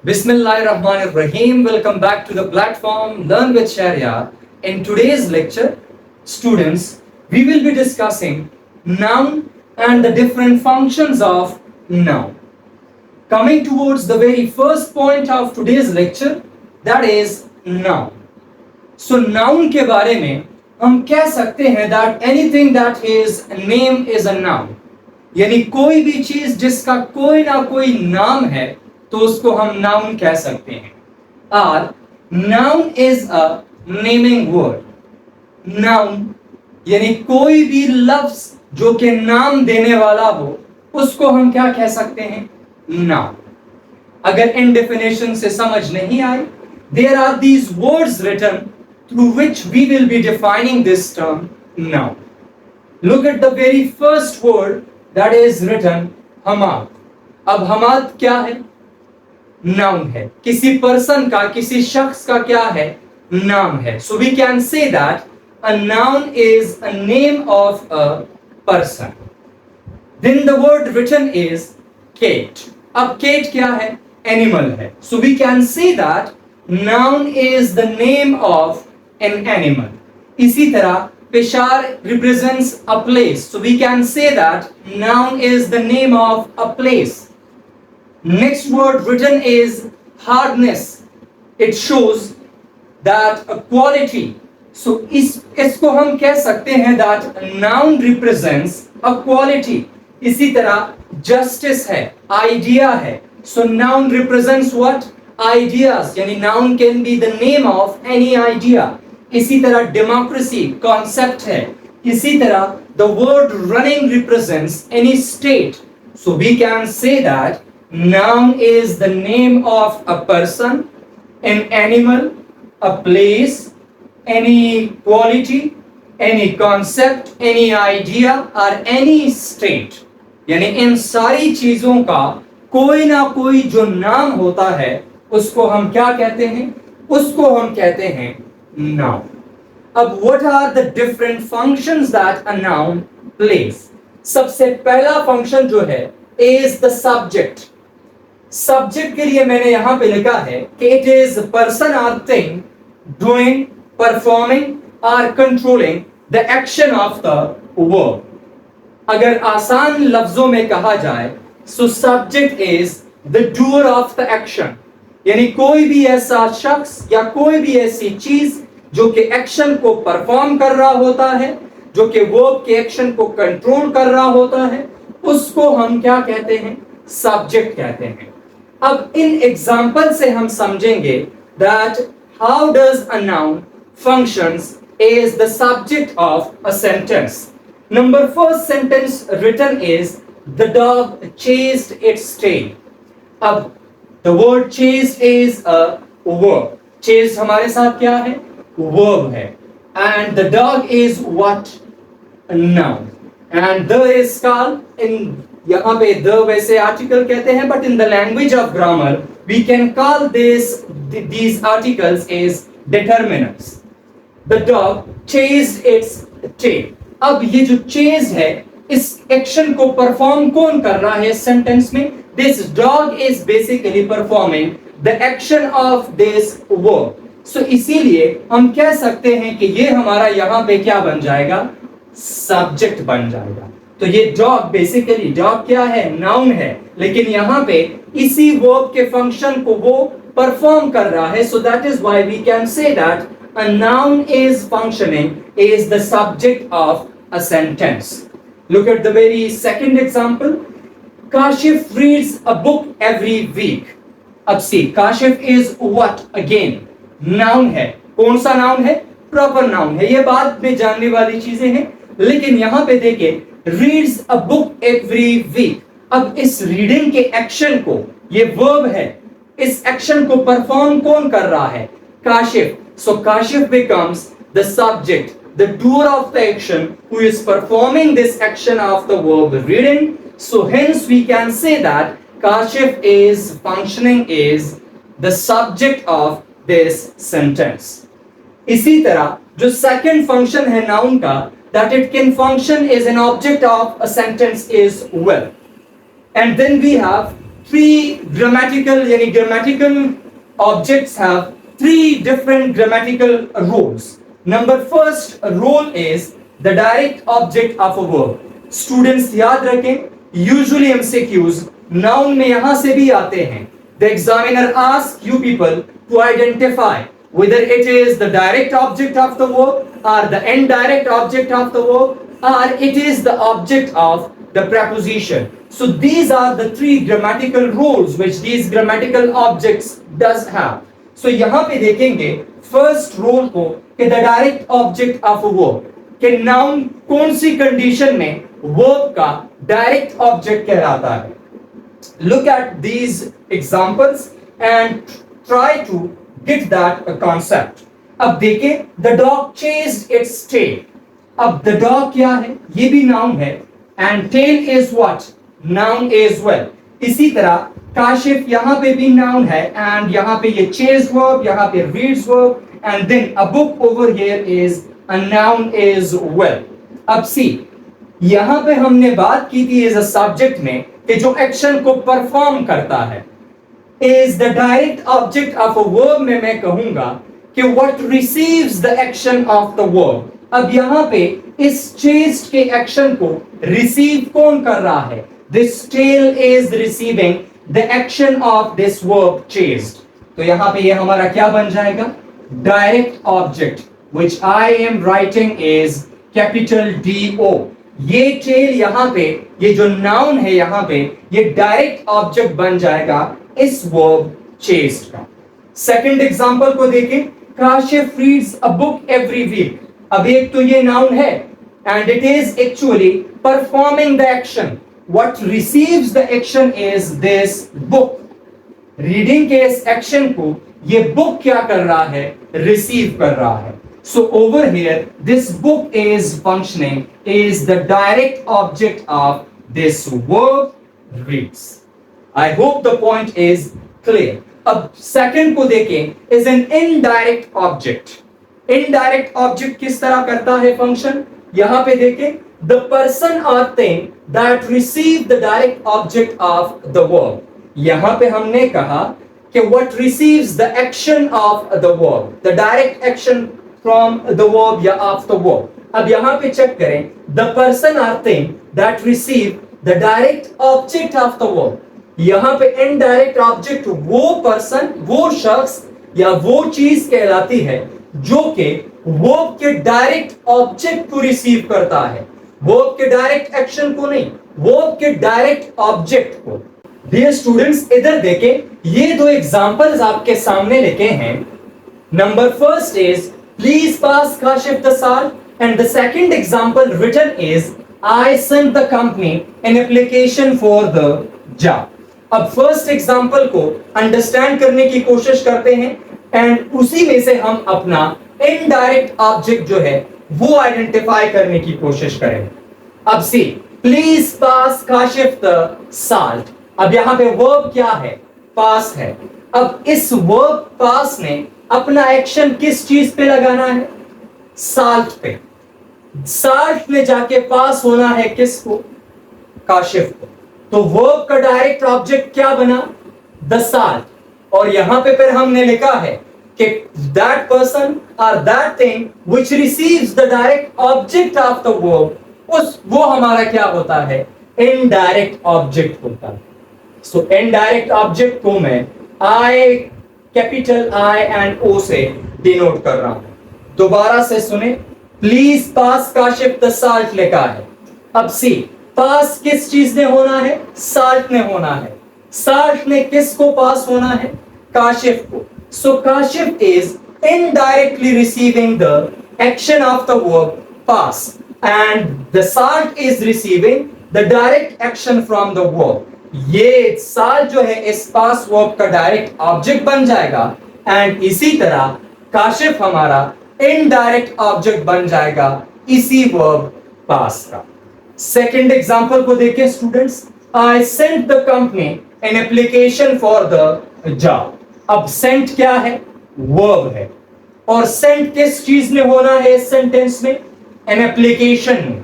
Bismillahirrahmanirrahim. Welcome back to the platform Learn with Sharia. In today's lecture, students, we will be discussing noun and the different functions of noun. Coming towards the very first point of today's lecture, that is noun. So noun के बारे में हम कह सकते हैं that anything that is a name is a noun. यानी कोई भी चीज जिसका कोई ना कोई नाम है तो उसको हम नाउन कह सकते हैं. और noun is a naming word. Noun यानी कोई भी लफ्ज जो कि नाम देने वाला हो उसको हम क्या कह सकते हैं? नाउन. अगर इन डेफिनेशन से समझ नहीं आए, there are these words written through which we will be defining this term noun. Look at the very first word that is written हमाद. अब हमाद क्या है? नाउन है. किसी पर्सन का, किसी शख्स का क्या है? नाम है. So we can say that a noun is a name of a person. Then the word written is cat. अब केट क्या है? एनिमल है. So we can say that noun is the name of an animal. इसी तरह Peshawar represents a place. So we can say that noun is the name of a place. Next word written is hardness. It shows that a quality. So इसको हम कह सकते हैं that noun represents a quality. इसी तरह justice है, idea है. So noun represents what? Ideas. यानी noun can be the name of any idea. इसी तरह democracy concept है. इसी तरह the word running represents any state. So we can say that noun is the name of a person, an animal, a place, any quality, any concept, any idea or any state. यानी इन सारी चीजों का कोई ना कोई जो नाम होता है उसको हम क्या कहते हैं? उसको हम कहते हैं noun. अब what are the different functions that a noun plays? सबसे पहला फंक्शन जो है is the subject. सब्जेक्ट के लिए मैंने यहां पे लिखा है कि इट इज पर्सन और थिंग डूइंग, परफॉर्मिंग और controlling the action of the verb. अगर आसान लफ्जों में कहा जाए so subject is the doer of the action. यानी कोई भी ऐसा शख्स या कोई भी ऐसी चीज जो कि एक्शन को परफॉर्म कर रहा होता है, जो कि वर्ब के एक्शन को कंट्रोल कर रहा होता है, उसको हम क्या कहते हैं? सब्जेक्ट कहते हैं. अब इन एग्जाम्पल से हम समझेंगे that how does a noun functions is the subject of a sentence. Number first sentence written is the dog chased its tail. अब the word chased is a verb. Chased हमारे साथ क्या है? Verb है. And the dog is what? A noun. And the is called in यहाँ पे the वैसे article कहते हैं, but in the language of grammar we can call these articles as determinants. The dog chased its tail. अब ये जो chase है, इस एक्शन को परफॉर्म कौन कर रहा है सेंटेंस में? This dog is basically performing the action of this verb. So इसीलिए हम कह सकते हैं कि ये हमारा यहाँ पे क्या बन जाएगा? सब्जेक्ट बन जाएगा. तो ये डॉग बेसिकली, डॉग क्या है? नाउन है, लेकिन यहाँ पे इसी वर्ब के फंक्शन को वो परफॉर्म कर रहा है. So that is why we can say that a noun is functioning is the subject of a sentence. Look at the very second example. Kashif reads a book every week. अब see, Kashif is what? Again noun है. कौन सा noun है? Proper noun है. ये बाद में जानने वाली चीजें हैं, लेकिन यहाँ पे देखिए reads a book every week. अब इस रीडिंग के एक्शन को, ये वर्ब है, इस एक्शन को परफॉर्म कौन कर रहा है? काशिफ. सो Kashif becomes the subject, the doer of the action who is performing this action of the verb reading. So hence we can say that Kashif is functioning is the subject of this sentence. इसी तरह जो second function है noun का, that it can function as an object of a sentence is will. And then we have three grammatical yani grammatical objects have three different grammatical roles. Number first role is the direct object of a verb. Students याद रखें, usually MCQs noun में यहां से भी आते हैं. The examiner asks you people to identify whether it is the direct object of the verb or the indirect object of the verb or it is the object of the preposition. So these are the three grammatical roles which these grammatical objects does have. So यहाँ पे देखेंगे first role को कि the direct object of a verb कि noun कौन सी condition में verb का direct object कहलाता है. Look at these examples and try to get that concept. अब देखें the dog chased its tail. अब the dog क्या है? ये भी noun है and tail is what? Noun as well. इसी तरह काशिफ यहाँ पे भी noun है and यहाँ पे ये chase verb, यहाँ पे reads verb and then a book over here is a noun as well. अब see यहाँ पे हमने बात की थी as a subject में कि जो एक्शन को परफॉर्म करता है is the direct object of a verb में मैं कहूंगा कि what receives the action of the verb. अब यहाँ पे इस chased के एक्शन को receive कौन कर रहा है? This tail is receiving the action of this verb chased. तो यहाँ पे ये हमारा क्या बन जाएगा? Direct object which I am writing is capital D-O. ये tail यहाँ पे ये जो noun है यहाँ पे ये direct object बन जाएगा इस verb chased का. Second example को देखें, Kashif reads a book every week. अब एक तो ये noun है and it is actually performing the action. What receives the action is this book. Reading के इस action को ये book क्या कर रहा है? Receive कर रहा है. So over here, this book is functioning is the direct object of this verb reads. I hope the point is clear. अब second को देखें is an indirect object. Indirect object किस तरह करता है function? यहाँ पे देखें the person or thing that receive the direct object of the verb. यहाँ पे हमने कहा कि what receives the action of the verb, the direct action from the verb या of the verb. अब यहाँ पे चेक करें the person or thing that receive the direct object of the verb. यहाँ पे indirect object वो person, वो शख्स या वो चीज कहलाती है जो कि verb के direct object को receive करता है, verb के direct action को नहीं, verb के direct object को. Dear students, इधर देखें ये दो examples आपके सामने लिखे हैं. Number first is please pass Kashif the salt and the second example written is I sent the company an application for the job. अब first example को understand करने की कोशिश करते हैं and उसी में से हम अपना indirect object जो है वो identify करने की कोशिश करें. अब see please pass Kashif the salt. अब यहाँ पे verb क्या है? पास है. अब इस verb पास ने अपना एक्शन किस चीज पे लगाना है? साल्ट पे. साल्ट में जाके पास होना है किसको? काशिफ को. तो verb का डायरेक्ट ऑब्जेक्ट क्या बना? The salt. और यहां पे फिर हमने लिखा है कि that person or that thing which receives the direct object of the verb, वो हमारा क्या होता है? इनडायरेक्ट ऑब्जेक्ट होता है. सो इनडायरेक्ट ऑब्जेक्ट को मैं I capital I and O से डिनोट कर रहा हूं. दोबारा से सुने, please pass Kashif the salt लिखा है. अब सी पास किस चीज ने होना है? साल्ट ने होना है. साल्ट ने किसको पास होना है? काशिफ को. So Kashif is indirectly receiving the action of the verb pass and the salt is receiving the direct action from the verb. ये साल्ट जो है इस पास वर्ब का डायरेक्ट ऑब्जेक्ट बन जाएगा एंड इसी तरह काशिफ हमारा इनडायरेक्ट ऑब्जेक्ट बन जाएगा इसी वर्ब पास का. सेकंड एग्जांपल को देखिए students. I sent the company an application for the job. अब सेंट क्या है? वर्ब है. और सेंट किस चीज में होना है इस सेंटेंस में? एन एप्लीकेशन में.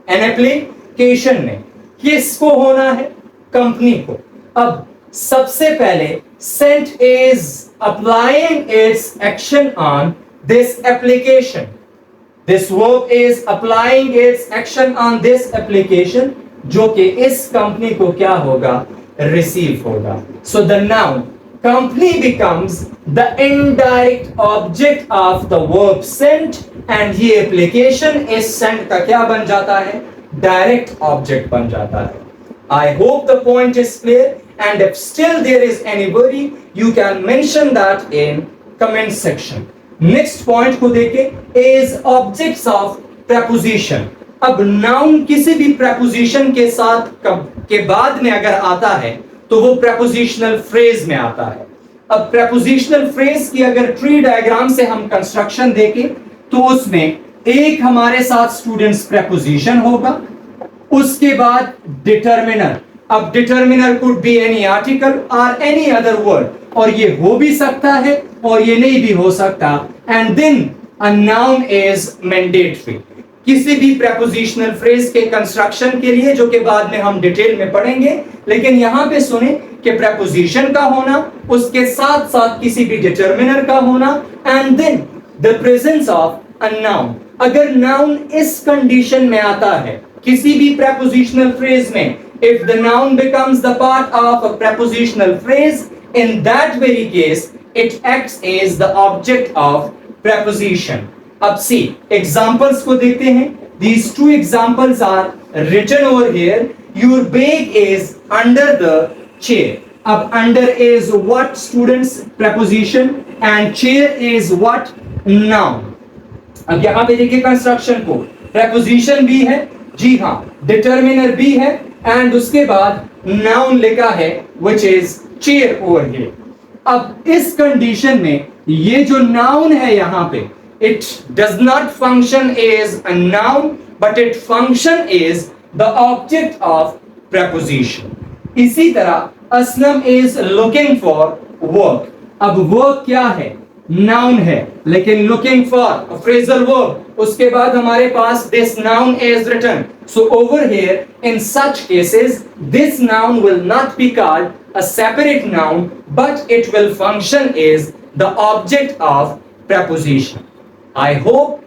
एन एप्लीकेशन में किसको होना है? कंपनी को. अब सबसे पहले sent is applying its action on this application. This verb is applying its action on this application, जो कि इस कंपनी को क्या होगा, रिसीव होगा. So the noun company becomes the indirect object of the verb sent, and ये application is sent का क्या बन जाता है, direct object बन जाता है. I hope the point is clear, and if still there is any worry, you can mention that in comment section. Next point को देखें, इज ऑब्जेक्ट्स ऑफ प्रेपोजिशन. अब नाउन किसी भी प्रेपोजिशन के साथ के बाद में अगर आता है तो वो प्रेपोजिशनल फ्रेज में आता है. अब प्रेपोजिशनल फ्रेज की अगर ट्री डायग्राम से हम कंस्ट्रक्शन देखें तो उसमें एक हमारे साथ स्टूडेंट्स प्रेपोजिशन होगा, उसके बाद डिटर्मिनर. अब determiner could be any article और एनी अदर वर्ड, और ये हो भी सकता है और ये नहीं भी हो सकता. And then a noun is mandatory. किसी भी प्रेपोजिशनल फ्रेज के कंस्ट्रक्शन के लिए, जो कि बाद में हम डिटेल में पढ़ेंगे, लेकिन यहां पे सुने कि प्रेपोजिशन का होना, उसके साथ साथ किसी भी डिटर्मिनर का होना, and then the presence of a noun. अगर नाउन इस कंडीशन में आता है किसी भी प्रेपोजिशनल फ्रेज में, if the noun becomes the part of a prepositional phrase, in that very case it acts as the object of preposition. अब see examples को देखते हैं. These two examples are written over here. Your bag is under the chair. अब under is what, students? Preposition. And chair is what? Noun. अब यहां पे देखिए construction को, preposition भी है, जी हाँ, determiner भी है, एंड उसके बाद नाउन लिखा है which is chair over here. अब इस कंडीशन में ये जो नाउन है यहां पे, it does not function as a noun but it function is the object of preposition. इसी तरह Aslam is looking for work. अब वर्क क्या है, नाउन है, लेकिन लुकिंग फॉर फ्रेजल वर्ब, उसके बाद हमारे पास this noun is written. So over here in such cases this noun will not be called a separate noun but it will function as the object of preposition. I hope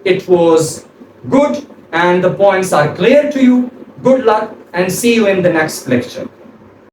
it was good and the points are clear to you. Good luck and see you in the next lecture.